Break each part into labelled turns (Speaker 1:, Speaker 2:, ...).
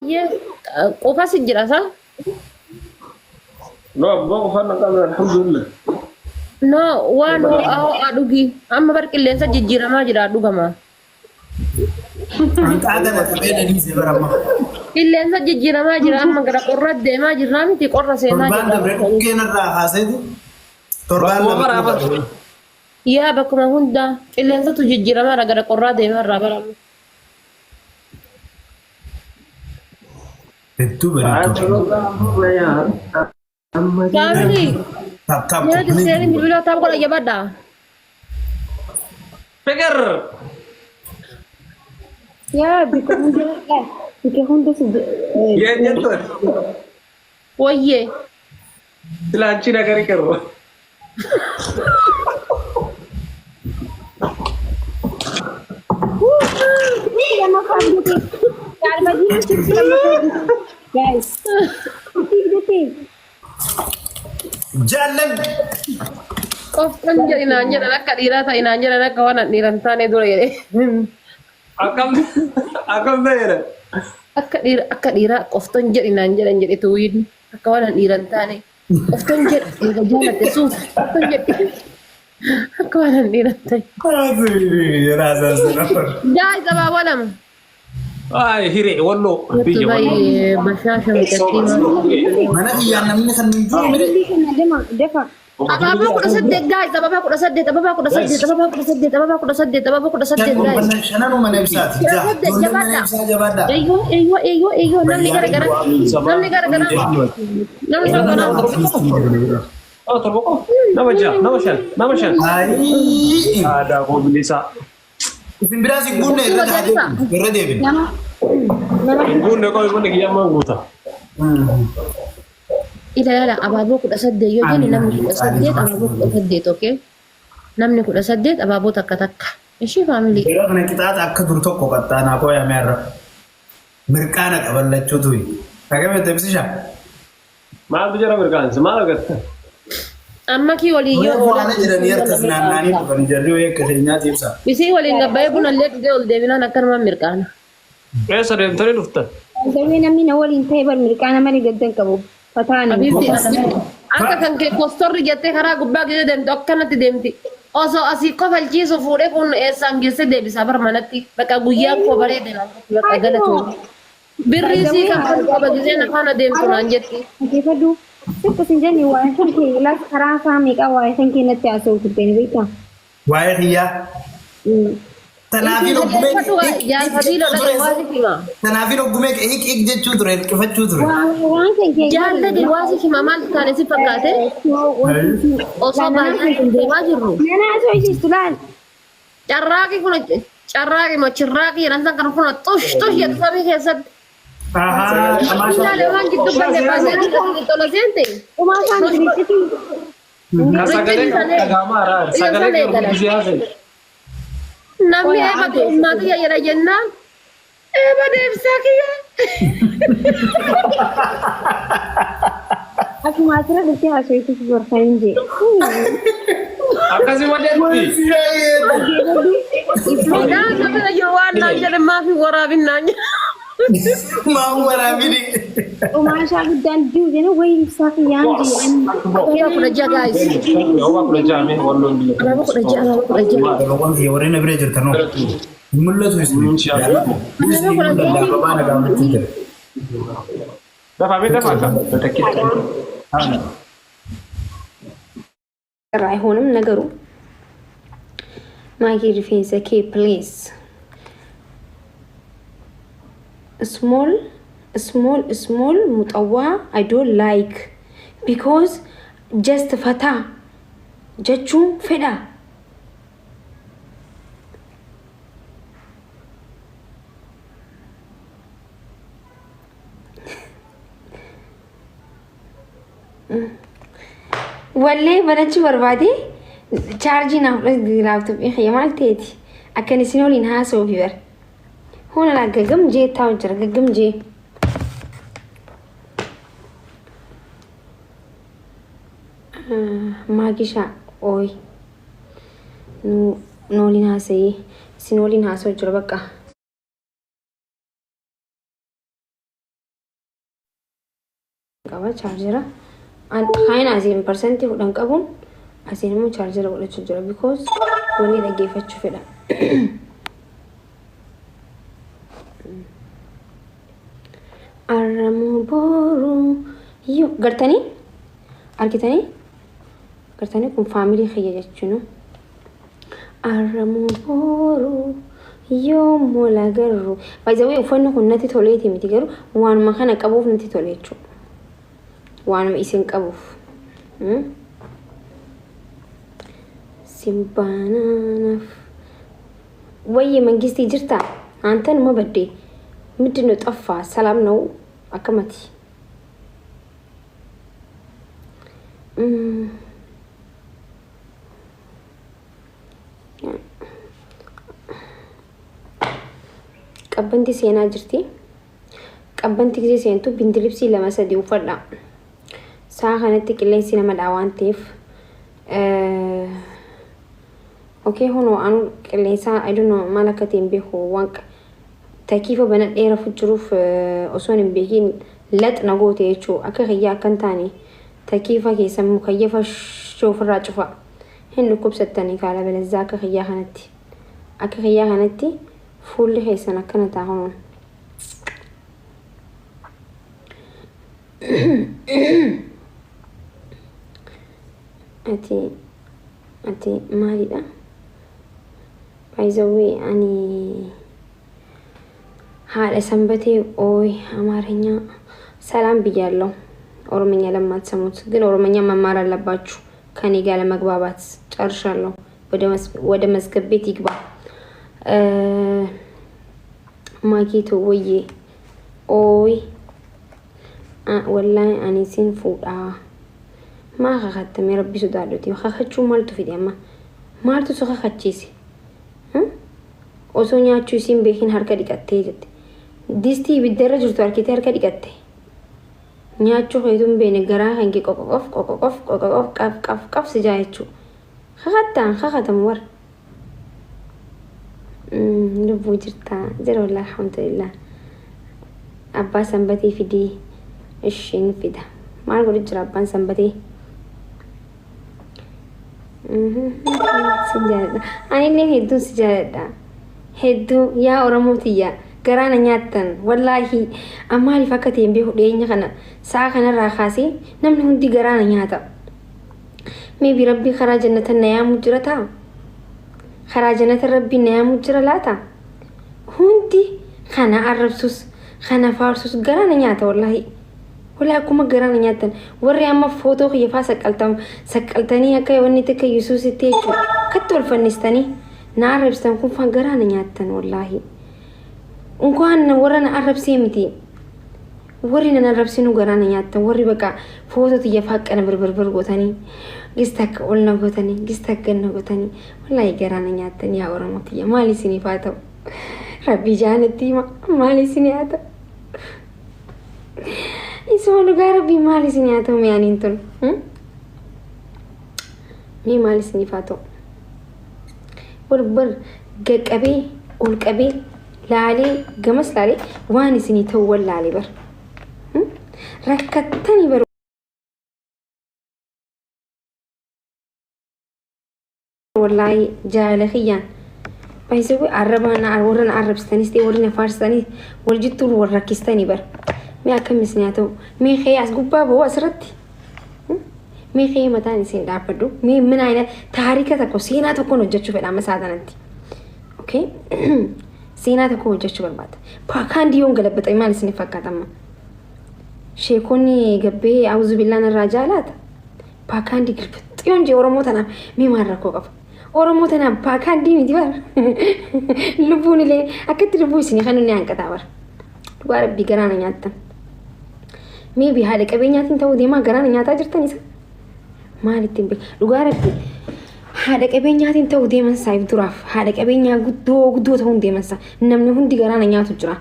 Speaker 1: Iya, qofa si jira sa?
Speaker 2: No, abbo fanna qaba alhamdulillah.
Speaker 1: No, waan ho'aa adugi. Amma bar qilleensa jijjiiramaa jira dhugama.
Speaker 3: Anqaadana qabeedha dhiise barama.
Speaker 1: Qilleensa jijjiiramaa jira amma gara qorra deemaa jirraa miti qorra seenaa
Speaker 3: Torbaan dabre dhukkeen irraa haaseetu torbaan dabre.
Speaker 1: Yaa bakkuma hunda qilleensatu jijjiiramaa gara qorraa deemaa irraa baramu.
Speaker 3: Hedduu bareedu.
Speaker 1: Kaamili.
Speaker 3: Tap tap.
Speaker 1: Nyaata seeni bilbilaa taa'u godha jabaadha.
Speaker 2: Fikir.
Speaker 4: Ya, bika hunda si
Speaker 2: Ya jatuh.
Speaker 1: Wayye.
Speaker 2: Silaci nak kari kero.
Speaker 4: lama kamu yaar bagi guys detik
Speaker 3: Jalan.
Speaker 1: Qoftan jedhi naan jedhan akka dhiiraa ta'e naan jedhan akka waan dhiiran taane dura jedhe.
Speaker 2: Akam dheera.
Speaker 1: Akka dhiiraa qoftan jedhi naan jedhan jedhe tuwiin akka waan dhiiran taane. Qoftan jedhi eega jaalatte suuta qoftan jedhi. Akka waan dhiiran ta'e.
Speaker 3: Rasa senapar.
Speaker 1: Jaa isa baaboo lama.
Speaker 2: Ay hire wallo.
Speaker 1: Jettu baay'ee bashaasha miidhagdii.
Speaker 3: Mana iyaan namni kan minjuu mire.
Speaker 4: ini kena defa
Speaker 1: Ababaa kudha saddeet guys, ababaa kudha saddeet, ababaa kudha saddeet, ababaa kudha saddeet, ababaa kudha saddeet, ababaa kudha saddeet guys.
Speaker 3: Shananu mana ibsaati. Ijoollee mana ibsaa jabaadha.
Speaker 1: Eeyyoo, namni garagara, namni garagara, namni garagara.
Speaker 2: Oh terboko. Nama shan.
Speaker 3: Ayi.
Speaker 2: Ada aku beli sa.
Speaker 3: Isin biraas gunne irra taa'ee irra deebin.
Speaker 2: Ibu kau kiam mau buta.
Speaker 1: Ilaala abaaboo kudha saddeet yoo jenni namni kudha saddeet abaaboo kudha saddeet okay? Namni kudha saddeet abaaboo takka takka. Ishii faamilii.
Speaker 3: Yeroo kana qixaata akka dur tokko qaxxaanaa kooyame irra. Mirqaana qaballachuutu. Dhagame deebisisha.
Speaker 2: Maal bicara berkan? Semal kata.
Speaker 1: Amma kii walii yoo
Speaker 3: Waan jedhanii harkas naannanii dhufan jarri wayii akka keenyaatti ibsa.
Speaker 1: Bisii waliin gabbaa'ee bunallee dhugee ol deebinaan akkanuma mirqaana.
Speaker 2: Sadem tadi duftan.
Speaker 4: Tapi namni na waliin ta'e bar mirqaana malee gaddan qabu. Fataani.
Speaker 1: Akka kan kee kostorri jettee karaa gubbaa gidee deemtu akkanatti deemti. Osoo asii kofalchiisu fuudhee kun eessaan geesse deebisaa bar manatti bakka guyyaa koo bareede bakka galatoon. Birrii sii kan qaba gisee nafaan adeemtu naan jetti.
Speaker 4: Deefadu. Tokko sin jenni waa san kee ilaas karaa isaa meeqa waa san kee natti haasa'u turteen beektaa?
Speaker 3: Waa'ee hiyyaa. Tanaafiin oggumee Tanaafiin oggumee hiik jechuu ture hirqifachuu ture.
Speaker 4: Waan san kee
Speaker 1: Jaalladhi waasi hima maal taane si fakkaate osoo baay'een kun deemaa jirru.
Speaker 4: Nana asoo isiistu laal.
Speaker 1: Carraaqi kun carraaqi machirraaqi jedhan san kan kun tush jedhu samii keessatti.
Speaker 3: Ahaa tamaashaa.
Speaker 1: Ilaalee waan gidduu baay'ee baay'ee tola seente.
Speaker 4: Umaa isaan diriirsiti.
Speaker 2: Kasagale agama arar. Sagale kau biasa.
Speaker 1: Namni eebatu ummaa kiyya jedha jennaan eeba deebisaa kiyya.
Speaker 4: Akkuma asirra dhuftee haasoo isiisu gorsan hin jee.
Speaker 2: Akasih macam ni.
Speaker 1: Midhaan kana jiru waan naan jedhe maafi waraabinaan jedha.
Speaker 3: Maa waraabini.
Speaker 4: Umaa isaa guddaan jiru jenna wayii ibsaa kiyyaan jee.
Speaker 1: Abaaboo kudha jaha guys.
Speaker 2: Awak kena jamin wallo bila.
Speaker 1: Abaaboo kudha jaha, abaaboo kudha jaha.
Speaker 3: Waan kiyya warreen na bira jirtan hoo. Mul'atu isin.
Speaker 1: Abaaboo kudha jaha.
Speaker 3: Babaana gaafachuu jira.
Speaker 2: Dapat kan? Detik.
Speaker 4: አይሆንም ነገሩ ማጊ ሪፌንስ ኬ ፕሊዝ small ሙጠዋ I don't like because just ፈታ jechuun fedha wallee banachi barbaade chaarjii naaf laaptooppii xiyya maal ta'eeti akkan isin waliin haasa'uu fi bar hona gaggam jee taa'u jira gaggam jee maagishaa ooy nu waliin haasa'ee isin waliin haasa'uu jira bakka qaba chaarjera an khayna asiin percent fudhan qabun asiin immoo chaarjera godhachuu jira because wani dhageeffachuu fedha arramu boru yo gartani arkitani gartani kun family khayya jechuun arramu boru yo mola garru bazawi ufanna kun nati toleeti miti garu waan ma kana qabuuf nati toleechu waan ma isin qabuuf simbananaf wayi mangisti jirta antan ma badde midno ጠፋ ሰላም ነው አከመቲ ቀበንቲ ሴና ጅርቲ ቀበንቲ ጊዜ ሴንቱ ቢንድሊፕሲ ለመሰዲ ውፈዳ ሳኸነት ቅሌንሲ ለመዳዋንቴፍ ኦኬ ሆኖ አኑ ቅሌንሳ አይ ዶንት ኖ ማለከቴን ቢሆ ዋንቅ تكيفه بنات ايه رفض جروف اصلا بيجين لات نغوتي يچو اكغيا كنتاني تكيفه يسم مكيفه شوف الراجفه هن كوبستاني قال بلزاك خيا هنتي اكغيا هنتي فول هي سنه كانت هون اتي مالي ده بايزوي اني هذا سنبتي اوي አማርኛ ሰላም ብያለሁ ኦሮምኛ ለማትሰሙት ግን ኦሮምኛ መማር አለባችሁ ከኔ ጋር ለመግባባት ጨርሻለሁ ወደ መዝገብ ቤት ይግባ ማኪቶ ወዬ اوي والله اني سين فودا ما خدت مي ربي سدالتي خخچو مالتو فيديما مالتو سو خخچيسي osoñachu sin bekin harka dikatte jette disti bidera jirtu arkite harka dikatte ñachu xeytum bene gara hangi qoqof qaf sijayechu khatan war lubu jirta zero wallahi alhamdulillah abba sanbati fidi ishin fida mal gori jira abban sanbati sijada ani ne heddu sijada heddu ya oromotiya garana nyaatan wallahi amali fakati mbe hudeenya kana saa kana rakhasi namni hundi garana nyaata me bi rabbi khara jannatan na ya mujrata khara jannatan rabbi na ya mujralata hundi khana arabsus khana farsus garana nyaata wallahi wala kuma garana nyaatan warri amma foto khifa sakaltani akay wani take yusus teechu katol fanistani نعرفستن كون فان غرانا نياتن والله እንኳን ወረና አረብሴ ምቲ ወሪና ነረብሲኑ غرانا نياتن ወሪ በቃ ፎቶት እየፋቀነ ብርብር ጎተኒ ግስታክ ወልና ጎተኒ ግስታከነ ጎተኒ والله غرانا نياتن ያ ወረሞት የማሊ ሲኒፋተው ረቢ ጃነቲ ማሊ ሲኒያተ ይሶሉ ጋር ቢ ማሊ ሲኒያተው ሚያኒንቱን ሚ ማሊ ሲኒፋተው بربر قبي والقبي لالي قمس لالي واني سني تول لالي بر ركتني بر والله جاهل خيان بايسوي عربنا ورنا عرب ستانيستي ورنا فارستاني والجتو والركستاني بر ما كم سنياتو مي خياس قباب هو اسرتي مي خي متاني سين دابدو مي من عينه تاريخه سينا تكون وجهچو فدا مسادنتي اوكي سينا تكون وجهچو بربات باكانديون ገለበጠኝ ማለት ነው ፈካታማ ሼኮኒ ገቤ አውዙ ቢላን ራጃላት ባካንዲ ግልብጥ ይንጂ ኦሮሞተና ሚማረኮ ቀፍ ኦሮሞተና ባካንዲ ሚዲባር ልቡኒ ለይ አከት ልቡስኒ ከነኒ አንቀታበር ጓር ቢገራናኛት ሜቢ ሀደ ቀበኛትን ተው ዴማ ገራናኛታ ጅርተኒሳ ማለትም ሉጋረብ ሀደ ቀበኛትን ተው ዴመን ሳይብ ዱራፍ ሀደ ቀበኛ ጉዶ ተው ዴመንሳ ነምን ሁንዲ ገራናኛቱ ጅራ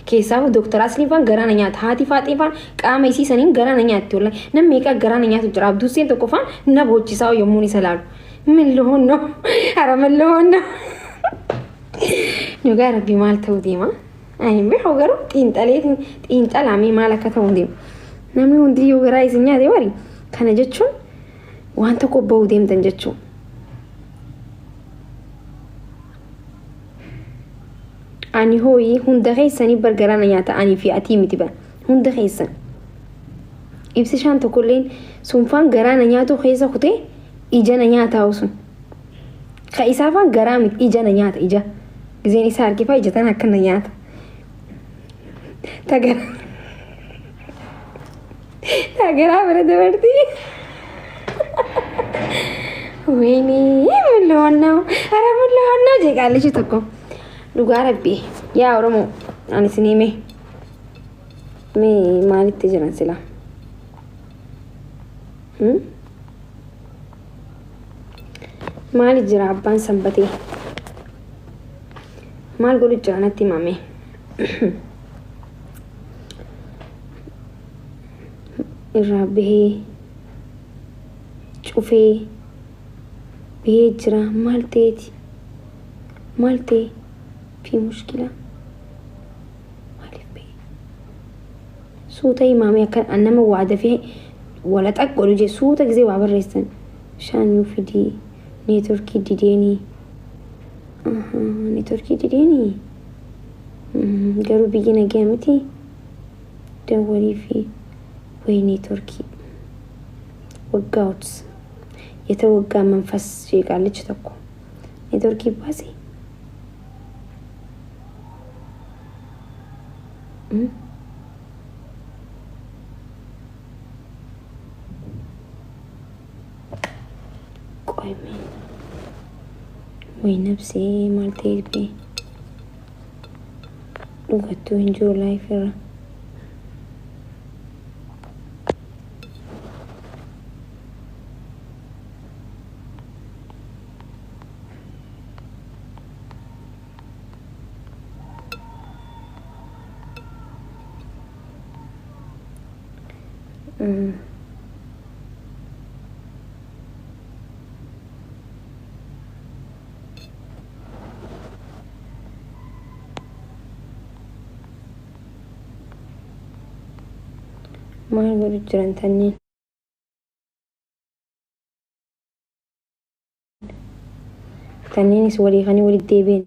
Speaker 4: ኬሳው ዶክተር አስሊፋን ገራናኛት ሃቲ ፋጢፋን ቃመይሲ ሰኒን ገራናኛት ወላ ነሜቃ ገራናኛቱ ጅራ አብዱሴን ተቆፋን ነቦቺሳው የሙኒ ሰላሉ ምን ልሆን ነው አረ ምን ልሆን ነው ሉጋረብ ማል ተው ዴማ አይ ቢሆገሩ ጢንጠሌት ጢንጠላሚ ማለከተው ዴም namni hundi yoo garaa isin nyaate wari kana jechuun waan tokko bahuu deemtan jechuun. Ani hooyi hunda keessanii bargaraana nyaata ani fi atii miti bara hunda keessan. Ibsi shaan tokkolleen sunfaan garaana nyaatu keessa kutee ijana nyaataa sun. Ka isaafaan garaa miti ijana nyaata ija. Gizeen isaa harkifaa ija tan akkana nyaata. Tagaraa bira dabartii. Wayni mul'oonnaa hara mul'oonnaa jeeqaallichi tokko. Dhugaa rabbii yaa Oromoo ani isinii mee maalitti jiran sila? Maali jira abbaan sanbatee? Maal godhu jira natti himame? Irraa bahee cufee bahee jira maal ta'eeti? Maal ta'e? في مشكلة مالف بي صوتا إمامي كان أنما وعد فيه ولا تأكل جي صوتك زي وعبر ريسن شان يفيدي نيتوركي ديديني نيتوركي ديديني قالوا بيجينا قيامتي دوري في وين نيتوركي وقاوتس يتوقع منفس شي قال لك تكو نيتوركي باسي قوي من وين نفسي مالتي بي لغتو هنجو لايفر ما يقولوا جيران تانيين تانيين يسولي غني ولد ديبين